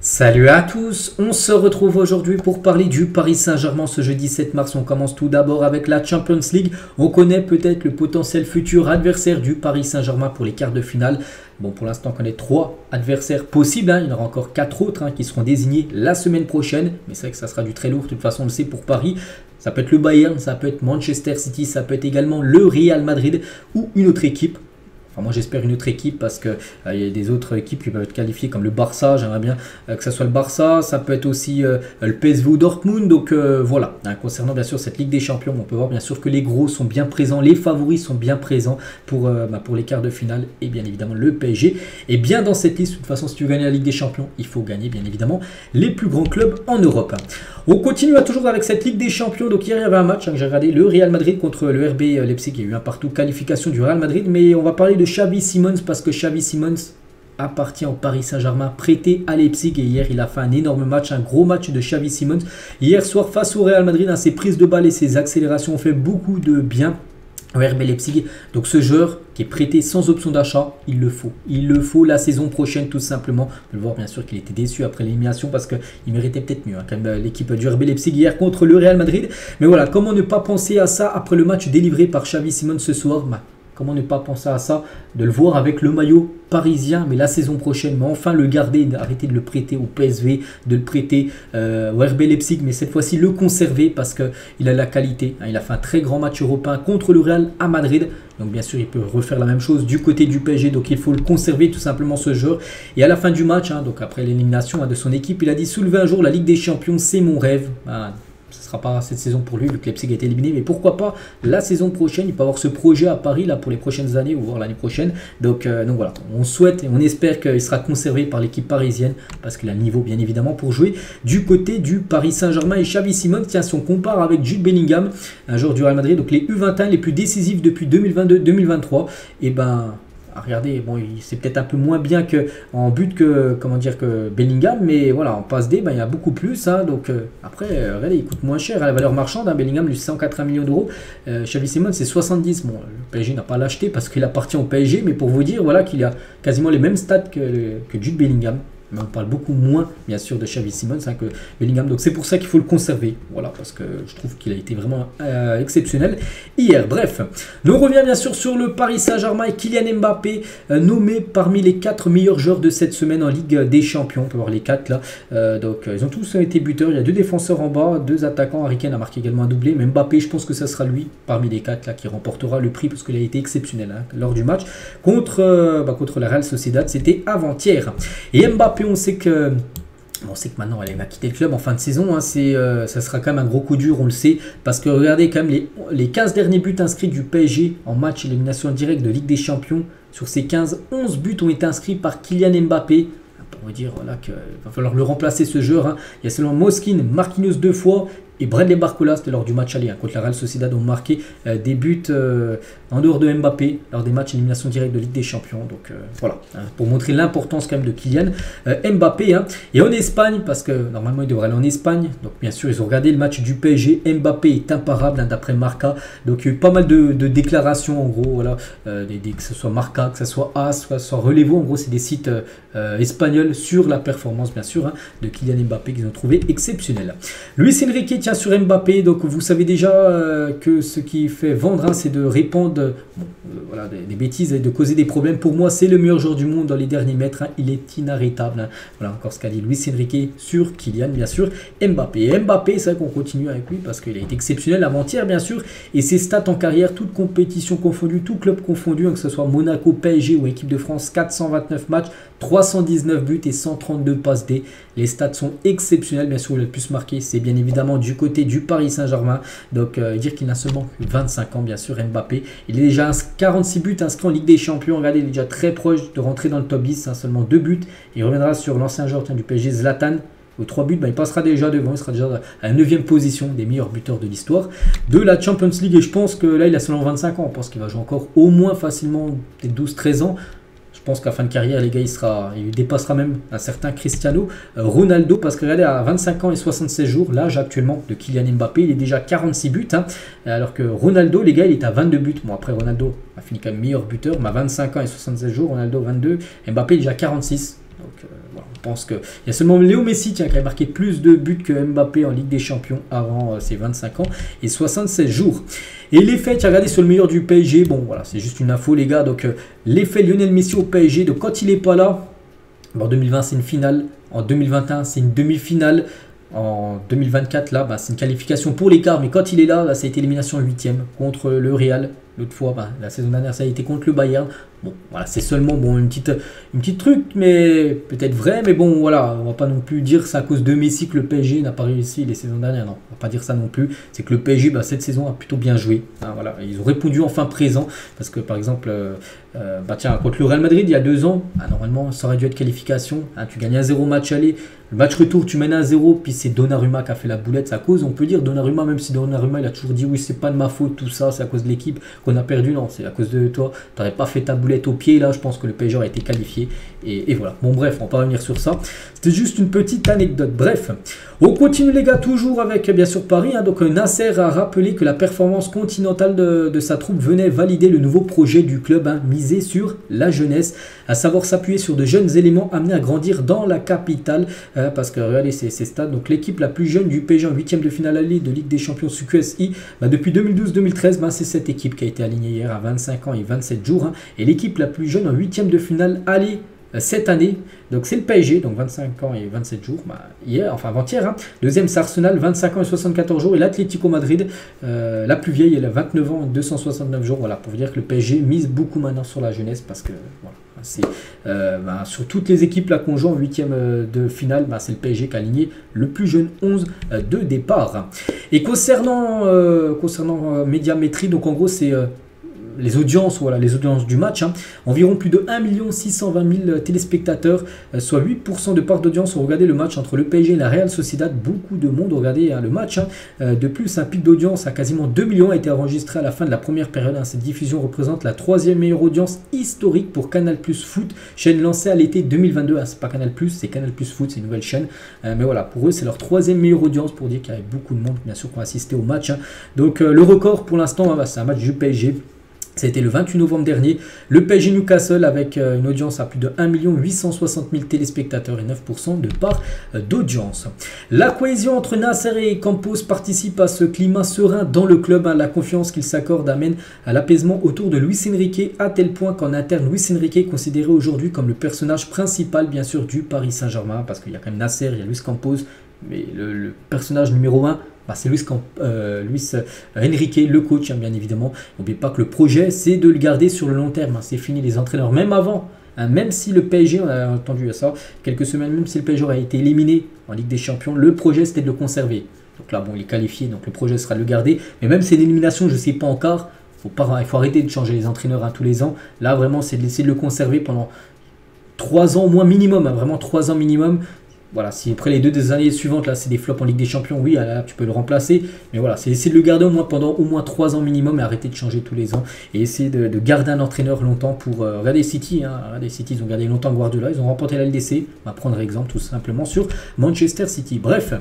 Salut à tous, on se retrouve aujourd'hui pour parler du Paris Saint-Germain ce jeudi 7 mars. On commence tout d'abord avec la Champions League. On connaît peut-être le potentiel futur adversaire du Paris Saint-Germain pour les quarts de finale. Bon, pour l'instant, on connaît 3 adversaires possibles. Il y en aura encore 4 autres qui seront désignés la semaine prochaine. Mais c'est vrai que ça sera du très lourd. De toute façon, on le sait pour Paris. Ça peut être le Bayern, ça peut être Manchester City, ça peut être également le Real Madrid ou une autre équipe. Enfin, moi j'espère une autre équipe parce qu'il y a des autres équipes qui peuvent être qualifiées comme le Barça. J'aimerais bien que ça soit le Barça. Ça peut être aussi le PSV ou Dortmund. Donc voilà, concernant bien sûr cette Ligue des Champions, on peut voir bien sûr que les gros sont bien présents. Les favoris sont bien présents pour les quarts de finale. Et bien évidemment le PSG est bien dans cette liste. De toute façon, si tu veux gagner la Ligue des Champions, il faut gagner bien évidemment les plus grands clubs en Europe. On continue toujours avec cette Ligue des Champions. Donc hier il y avait un match que j'ai regardé, le Real Madrid contre le RB Leipzig. Il y a eu un partout qualification du Real Madrid. Mais on va parler de Xavi Simons parce que Xavi Simons appartient au Paris Saint-Germain, prêté à Leipzig, et hier il a fait un énorme match, un gros match de Xavi Simons hier soir face au Real Madrid. Ses prises de balle et ses accélérations ont fait beaucoup de bien au RB Leipzig. Donc ce joueur qui est prêté sans option d'achat, il le faut. Il le faut la saison prochaine tout simplement. On peut le voir bien sûr qu'il était déçu après l'élimination parce qu'il méritait peut-être mieux quand même l'équipe du RB Leipzig hier contre le Real Madrid. Mais voilà, comment ne pas penser à ça après le match délivré par Xavi Simons ce soir? Comment ne pas penser à ça, de le voir avec le maillot parisien, mais la saison prochaine, mais enfin le garder, arrêter de le prêter au PSV, de le prêter au RB Leipzig, mais cette fois-ci le conserver parce qu'il a la qualité. Il a fait un très grand match européen contre le Real à Madrid, donc bien sûr il peut refaire la même chose du côté du PSG, donc il faut le conserver tout simplement ce joueur. Et à la fin du match, donc après l'élimination de son équipe, il a dit: soulever un jour la Ligue des Champions, c'est mon rêve. Ce ne sera pas cette saison pour lui, vu que Leipzig a été éliminé, mais pourquoi pas la saison prochaine. Il peut avoir ce projet à Paris là pour les prochaines années, ou voir l'année prochaine. Donc voilà, on souhaite et on espère qu'il sera conservé par l'équipe parisienne parce qu'il a le niveau bien évidemment pour jouer du côté du Paris Saint-Germain. Et Xavi Simons, tiens, si on compare avec Jude Bellingham, un joueur du Real Madrid, donc les U21 les plus décisifs depuis 2022-2023, et regardez, bon, c'est peut-être un peu moins bien en but que Bellingham, mais voilà, en passe D, il y a beaucoup plus. Donc après, regardez, il coûte moins cher à la valeur marchande. Bellingham, lui, 180 millions d'euros. Xavi Simons, c'est 70. Bon, le PSG n'a pas l'acheté parce qu'il appartient au PSG, mais pour vous dire, voilà, qu'il a quasiment les mêmes stats que Jude Bellingham. Mais on parle beaucoup moins, bien sûr, de Xavi Simons que Bellingham. Donc c'est pour ça qu'il faut le conserver. Voilà, parce que je trouve qu'il a été vraiment exceptionnel hier. Bref, on revient bien sûr sur le Paris Saint-Germain et Kylian Mbappé, nommé parmi les 4 meilleurs joueurs de cette semaine en Ligue des Champions. On peut voir les 4 là. Donc ils ont tous été buteurs. Il y a 2 défenseurs en bas, 2 attaquants. Harry Kane a marqué également un doublé. Mais Mbappé, je pense que ça sera lui, parmi les 4 là, qui remportera le prix parce qu'il a été exceptionnel lors du match contre la Real Sociedad. C'était avant-hier. Et Mbappé, on sait que maintenant elle va quitter le club en fin de saison. Ça sera quand même un gros coup dur, on le sait. Parce que regardez quand même les 15 derniers buts inscrits du PSG en match élimination directe de Ligue des Champions. Sur ces 15, 11 buts ont été inscrits par Kylian Mbappé. On va dire voilà, qu'il va falloir le remplacer ce joueur. Il y a seulement Moskine, Marquinhos 2 fois. Et Bradley Barcola, c'était lors du match aller contre la Real Sociedad, ont marqué des buts en dehors de Mbappé lors des matchs élimination directe de Ligue des Champions. Donc voilà, pour montrer l'importance quand même de Kylian Mbappé. Et en Espagne, parce que normalement il devrait aller en Espagne, donc bien sûr ils ont regardé le match du PSG. Mbappé est imparable d'après Marca. Donc il y a eu pas mal de déclarations en gros, voilà, que ce soit Marca, que ce soit AS, que ce soit Relevo. En gros, c'est des sites espagnols sur la performance bien sûr de Kylian Mbappé qu'ils ont trouvé exceptionnel. Luis Enrique tient sur Mbappé, donc vous savez déjà que ce qui fait vendre, c'est de répandre voilà, des bêtises et de causer des problèmes. Pour moi, c'est le meilleur joueur du monde dans les derniers mètres. Il est inarrêtable. Voilà encore ce qu'a dit Luis Enrique sur Kylian, bien sûr, Mbappé. Et Mbappé, c'est vrai qu'on continue avec lui parce qu'il a été exceptionnel avant-hier, bien sûr. Et ses stats en carrière, toute compétition confondue, tout club confondu, que ce soit Monaco, PSG ou équipe de France, 429 matchs, 319 buts et 132 passes D. Les stats sont exceptionnels. Bien sûr, le plus marqué, c'est bien évidemment du côté du Paris Saint-Germain. Donc, dire qu'il n'a seulement 25 ans, bien sûr, Mbappé. Il est déjà 46 buts inscrits en Ligue des Champions. Regardez, il est déjà très proche de rentrer dans le top 10. Seulement 2 buts. Il reviendra sur l'ancien joueur du PSG, Zlatan. Aux 3 buts, il passera déjà devant. Il sera déjà à la 9e position des meilleurs buteurs de l'histoire de la Champions League. Et je pense que là, il a seulement 25 ans. On pense qu'il va jouer encore au moins facilement des 12-13 ans. Je pense qu'à fin de carrière, les gars, il dépassera même un certain Cristiano Ronaldo. Parce que regardez, à 25 ans et 76 jours, l'âge actuellement de Kylian Mbappé, il est déjà 46 buts. Alors que Ronaldo, les gars, il est à 22 buts. Bon, après, Ronaldo a fini comme meilleur buteur. Mais à 25 ans et 76 jours, Ronaldo 22. Mbappé, il est déjà 46. Donc, voilà. pense qu'il y a seulement Léo Messi qui avait marqué plus de buts que Mbappé en Ligue des Champions avant ses 25 ans et 76 jours. Et l'effet, tu as regardé sur le meilleur du PSG, bon voilà, c'est juste une info les gars, donc l'effet Lionel Messi au PSG, donc quand il n'est pas là, en 2020 c'est une finale, en 2021 c'est une demi-finale, en 2024 là c'est une qualification pour l'écart, mais quand il est là, ça a été élimination en 8e contre le Real. L'autre fois, la saison dernière, ça a été contre le Bayern. Bon, voilà, c'est seulement bon, une petite truc, mais peut-être vrai. Mais bon, voilà, on va pas non plus dire que c'est à cause de Messi que le PSG n'a pas réussi les saisons dernières. Non, on va pas dire ça non plus. C'est que le PSG, cette saison, a plutôt bien joué. Hein, voilà, ils ont répondu enfin présent. Parce que, par exemple, tiens, contre le Real Madrid, il y a 2 ans, normalement, ça aurait dû être qualification. Hein, tu gagnes 1-0 match aller. Le match retour, tu mènes 1-0, puis c'est Donnarumma qui a fait la boulette. C'est à cause, on peut dire, Donnarumma, même si Donnarumma, il a toujours dit, oui, c'est pas de ma faute, tout ça, c'est à cause de l'équipe qu'on a perdu. Non, c'est à cause de toi. Tu n'aurais pas fait ta boulette au pied, là, je pense que le PSG aurait été qualifié. Et voilà. Bon, bref, on va pas revenir sur ça. C'était juste une petite anecdote. Bref, on continue, les gars, toujours avec, bien sûr, Paris. Hein. Donc, Nasser a rappelé que la performance continentale de sa troupe venait valider le nouveau projet du club, hein, misé sur la jeunesse, à savoir s'appuyer sur de jeunes éléments amenés à grandir dans la capitale. Parce que regardez ces stades, donc l'équipe la plus jeune du PSG en 8e de finale aller de Ligue des Champions sous QSI, depuis 2012-2013, c'est cette équipe qui a été alignée hier à 25 ans et 27 jours. Hein, et l'équipe la plus jeune en 8e de finale aller cette année, donc c'est le PSG, donc 25 ans et 27 jours, hier, enfin avant-hier. Hein. Deuxième, c'est Arsenal, 25 ans et 74 jours. Et l'Atlético Madrid, la plus vieille, elle a 29 ans et 269 jours. Voilà, pour vous dire que le PSG mise beaucoup maintenant sur la jeunesse parce que voilà. C'est sur toutes les équipes là qu'on joue en 8e de finale, c'est le PSG qui a aligné le plus jeune 11 de départ. Et concernant Médiamétrie, donc en gros c'est les audiences, voilà, les audiences du match, hein, environ plus de 1 620 000 téléspectateurs, soit 8% de part d'audience ont regardé le match entre le PSG et la Real Sociedad. Beaucoup de monde ont regardé le match. Hein. De plus, un pic d'audience à quasiment 2 millions a été enregistré à la fin de la première période. Hein. Cette diffusion représente la 3e meilleure audience historique pour Canal+ Foot, chaîne lancée à l'été 2022. Hein. C'est pas Canal+, c'est Canal+ Foot, c'est une nouvelle chaîne. Mais voilà, pour eux, c'est leur 3e meilleure audience, pour dire qu'il y avait beaucoup de monde, bien sûr, qui ont assisté au match. Hein. Donc, le record pour l'instant, c'est un match du PSG. Ça a été le 28 novembre dernier. Le PSG Newcastle avec une audience à plus de 1 860 000 téléspectateurs et 9% de part d'audience. La cohésion entre Nasser et Campos participe à ce climat serein dans le club. Hein. La confiance qu'il s'accorde amène à l'apaisement autour de Luis Enrique, à tel point qu'en interne, Luis Enrique est considéré aujourd'hui comme le personnage principal, bien sûr, du Paris Saint-Germain. Parce qu'il y a quand même Nasser, il y a Luis Campos, mais le personnage numéro 1, c'est Luis Enrique, le coach, hein, bien évidemment. N'oubliez pas que le projet, c'est de le garder sur le long terme. Hein. C'est fini les entraîneurs, même avant. Hein, même si le PSG, on a entendu ça quelques semaines, même si le PSG aurait été éliminé en Ligue des Champions, le projet, c'était de le conserver. Donc là, bon, il est qualifié, donc le projet sera de le garder. Mais même si c'est l'élimination, je ne sais pas encore, il faut arrêter de changer les entraîneurs tous les ans. Là, vraiment, c'est d'essayer de le conserver pendant 3 ans au moins minimum. Hein, vraiment 3 ans minimum. Voilà, si après les 2 années suivantes, là, c'est des flops en Ligue des Champions, oui, là, tu peux le remplacer. Mais voilà, c'est essayer de le garder pendant au moins 3 ans minimum et arrêter de changer tous les ans. Et essayer de garder un entraîneur longtemps pour... regardez City, hein, City, ils ont gardé longtemps Guardiola, ils ont remporté la LDC. On va prendre exemple tout simplement sur Manchester City. Bref,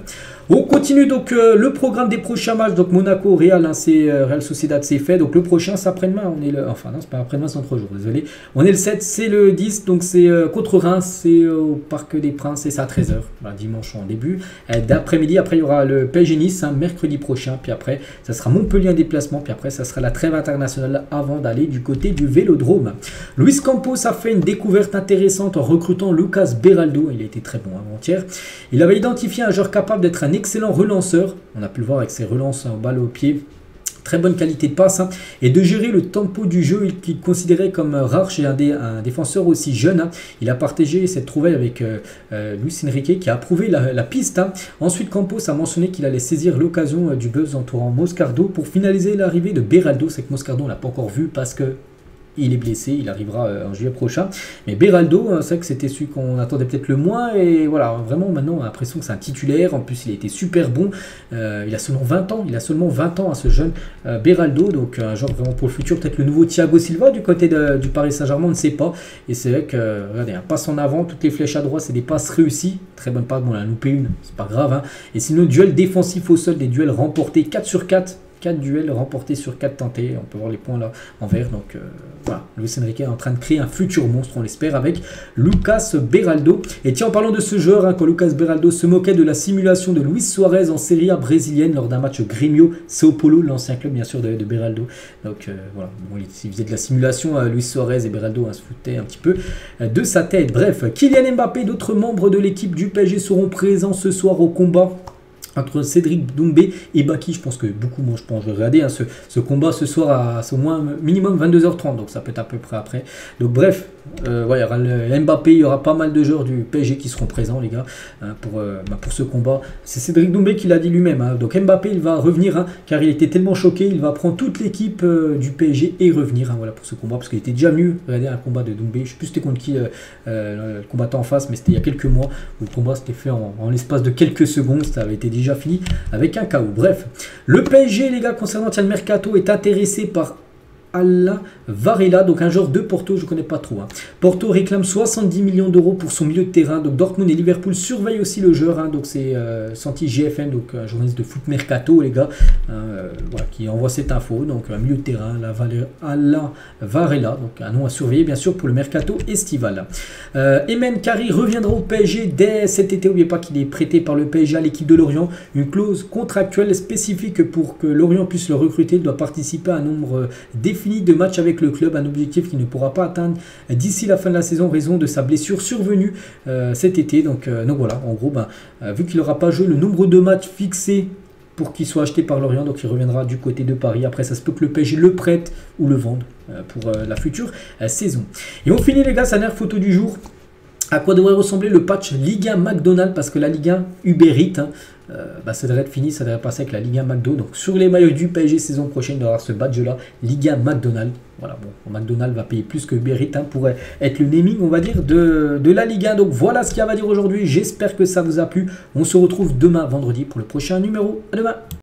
on continue donc le programme des prochains matchs. Donc Monaco, Real, hein, c'est Real Sociedad, c'est fait. Donc le prochain, c'est après-demain. On est le... Enfin non, c'est pas après-demain, c'est dans 3 jours, désolé. On est le 7, c'est le 10, donc c'est contre Reims, c'est au Parc des Princes et c'est à 13h. Dimanche en début d'après-midi. Après, il y aura le PSG Nice, hein, mercredi prochain. Puis après, ça sera Montpellier en déplacement. Puis après, ça sera la trêve internationale avant d'aller du côté du Vélodrome. Luis Campos a fait une découverte intéressante en recrutant Lucas Beraldo. Il a été très bon avant-hier. Il avait identifié un joueur capable d'être un excellent relanceur. On a pu le voir avec ses relances en balle au pied. Très bonne qualité de passe, hein, et de gérer le tempo du jeu qu'il considérait comme rare chez un défenseur aussi jeune. Hein. Il a partagé cette trouvaille avec Luis Enrique qui a approuvé la piste. Hein. Ensuite, Campos a mentionné qu'il allait saisir l'occasion du buzz entourant Moscardo pour finaliser l'arrivée de Beraldo. C'est que Moscardo, on l'a pas encore vu parce que il est blessé, il arrivera en juillet prochain. Mais Beraldo, c'est vrai que c'était celui qu'on attendait peut-être le moins. Et voilà, vraiment maintenant on a l'impression que c'est un titulaire. En plus, il a été super bon. Il a seulement 20 ans. Il a seulement 20 ans à ce jeune Beraldo. Donc un joueur vraiment pour le futur. Peut-être le nouveau Thiago Silva du côté du Paris Saint-Germain, on ne sait pas. Et c'est vrai que, regardez, un passe en avant, toutes les flèches à droite, c'est des passes réussies. Très bonne passe, bon, on a loupé une, c'est pas grave. Hein. Et sinon, duel défensif au sol, des duels remportés 4 sur 4. 4 duels remportés sur 4 tentés. On peut voir les points là en vert. Donc voilà, Luis Enrique est en train de créer un futur monstre, on l'espère, avec Lucas Beraldo. Et tiens, en parlant de ce joueur, quand Lucas Beraldo se moquait de la simulation de Luis Suarez en Serie A brésilienne lors d'un match Grêmio São Paulo, l'ancien club bien sûr de Beraldo. Donc voilà, bon, il faisait de la simulation à Luis Suarez et Beraldo se foutait un petit peu de sa tête. Bref, Kylian Mbappé et d'autres membres de l'équipe du PSG seront présents ce soir au combat entre Cédric Doumbé et Baki. Je pense que beaucoup, moi je pense, je vais regarder ce combat ce soir à au moins minimum 22h30, donc ça peut être à peu près après. Donc bref, ouais, il y aura le Mbappé, il y aura pas mal de joueurs du PSG qui seront présents, les gars, pour ce combat. C'est Cédric Doumbé qui l'a dit lui-même, donc Mbappé il va revenir, car il était tellement choqué, il va prendre toute l'équipe du PSG et revenir, voilà, pour ce combat, parce qu'il était déjà venu regarder un combat de Doumbé. Je sais plus c'était contre qui le combattant en face, mais c'était il y a quelques mois où le combat s'était fait en l'espace de quelques secondes, ça avait été déjà fini avec un KO. Bref, le PSG, les gars, concernant le mercato, est intéressé par Alain Varela, donc un joueur de Porto, je ne connais pas trop. Porto réclame 70 millions d'euros pour son milieu de terrain. Donc Dortmund et Liverpool surveillent aussi le joueur. Donc c'est Santi GFM, donc un journaliste de foot mercato, les gars, voilà, qui envoie cette info. Donc un milieu de terrain, Alain Varela, donc un nom à surveiller bien sûr pour le mercato estival. Emen Kari reviendra au PSG dès cet été. N'oubliez pas qu'il est prêté par le PSG à l'équipe de Lorient. Une clause contractuelle spécifique pour que Lorient puisse le recruter. Il doit participer à un nombre défini de matchs avec le club, un objectif qu'il ne pourra pas atteindre d'ici la fin de la saison en raison de sa blessure survenue cet été. Donc voilà, en gros, vu qu'il n'aura pas joué le nombre de matchs fixés pour qu'il soit acheté par Lorient, donc il reviendra du côté de Paris. Après, ça se peut que le PSG le prête ou le vende pour la future saison. Et on finit, les gars, sa dernière photo du jour. À quoi devrait ressembler le patch Ligue 1 McDonald's, parce que la Ligue 1 Uber Eats, ça devrait être fini, ça devrait passer avec la Ligue 1 McDo. Donc sur les maillots du PSG saison prochaine, il doit y avoir ce badge là, Ligue 1 McDonald's. Voilà, bon, McDonald's va payer plus que Uber Eats pour être le naming, on va dire, de la Ligue 1. Donc voilà ce qu'il y a à dire aujourd'hui. J'espère que ça vous a plu. On se retrouve demain vendredi pour le prochain numéro. À demain.